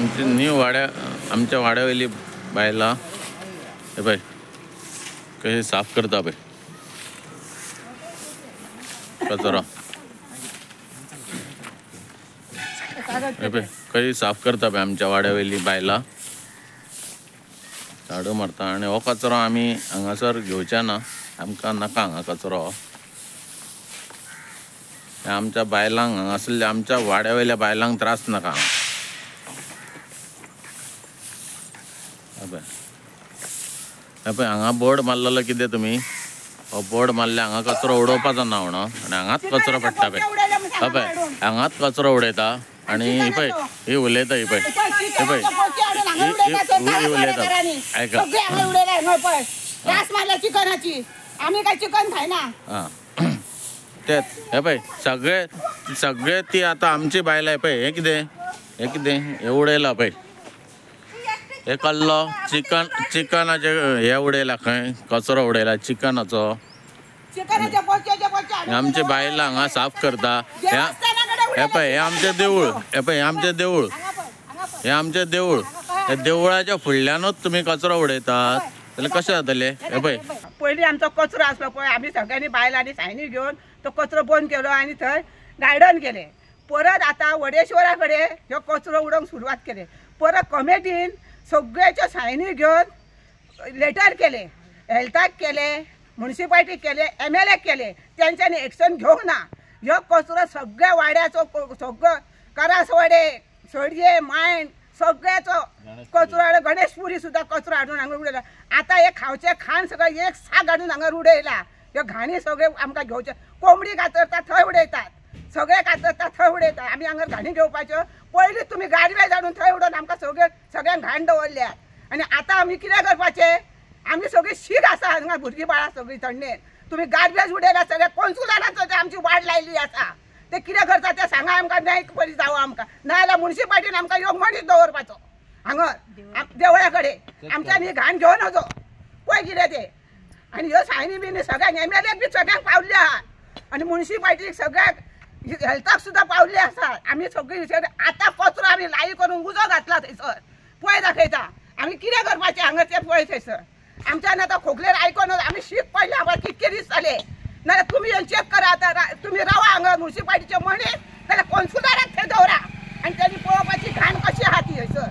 आमची न्यू वाड्या आमच्या वाड्यावयली बायला हे बाय कशी साफ करता बाय कचरा हे बाय कशी साफ करता बाय आमच्या वाड्यावयली बायला झाडू मारता आणि हो कचरो आम्ही हांगासर घेवचे ना आमकां नाका हांगा कचरो आमच्या बायलांक हांगासरल्या आमच्या वाड्यावयल्या बायलांक त्रास नाका हे पळय हांगा बोर्ड मारलेलो कितें तुमी हो बोर्ड मारले हांगा कचरो उडोवपाचो ना म्हणून आनी हांगाच कचरो पडटा पळय हे पळय हांगाच कचरो उडयता आनी ही पळय ही उलयता ही पळय हे पळय ही उलयता आयका आम्ही काय चिकन खायना हां तेच हे पळय सगळे ती आता आमची बायला हे पळय हे कितें हे उडयला पळय हे कल्लो चिकनाचे हे उडयला खंय कचरो उडयला चिकनाचो आमचे बायलां हांगा साफ करता हे पळय हे आमचें देवूळ हे पळय हे आमचें देवूळ हे देवळाच्या फुडल्यानूच तुमी कचरो उडयतात जाल्यार कशें जातलें हे पळय पयलीं आमचो कचरो आसलो पळय आमी सगळ्यांनी बायलांनी सायनी घेवन तो कचरो बंद केलो आनी थंय गार्डन केलें परत आतां वडेश्वरा कडेन ह्यो कचरो उडोवंक सुरवात केली परत कमिटीन सगळ्याच्यो सायनी घेवन लेटर केले हेल्थाक केले म्युनिसिपालिटीक केले MLA केले तेंच्यांनी एक्शन घेवंक ना ह्यो कचरो सगळ्या वाड्याचो सगळो करासवाडे सडये मायण सगळ्याचो कचरो हाडून गणेशपुरी सुद्दां कचरो हाडून हांगा उडयला आतां हे खावचे खाण सगळें एक साक हाडून हांगा उडयला ह्यो घाणी सगळे आमकां घेवचे कोंबडी कातरता थंय उडयतात सगळे कातरता थंय उडयतात आमी हांगा घाणी घेवपाच्यो पयलीं तुमी गार्बेज हाडून थंय उडोवन आमकां सगळ्यांक घाण दवरल्यात आनी आतां आमी कितें करपाचें आमी सगळीं शीक आसा हांगा भुरगीं बाळां सगळीं थंडेन तुमी गार्बेज उडयला सगळे कॉन्सुलराचो आमची वाट लायली आसा ते कितें करता तें सांगा आमकां न्याय बरी जावं आमकां नाजाल्यार म्युनिसिपालिटीन आमकां योग मनीस दवरपाचो हांगा देवळा कडेन आमच्यान ही घाण घेवन वचो पळय कितें तें आनी ह्यो सायनी बीन सगळ्यांक MLAक बी सगळ्यांक पावल्ले आहात आनी म्युनिसिपालिटीक सगळ्याक हेल्थाक सुद्दां पावल्ले आसात आमी सगळीं आतां कचरो आमी लाई करून उजो घातला थंयसर पळय दाखयता आमी कितें करपाचें हांगा तें पळय थंयसर आमच्यान आतां खोकलेर आयकोन आमी शीक पडले आमकां कितके दीस जाले नाल्यार तुमी येवन चॅक करा आतां तुमी रावा हांगा म्युनिसिपालिटीचे मनीस नाल्यार कॉन्सुलराक थंय दवरा आनी तेणी पळोवपाची घाण कशी आहा ती थंयसर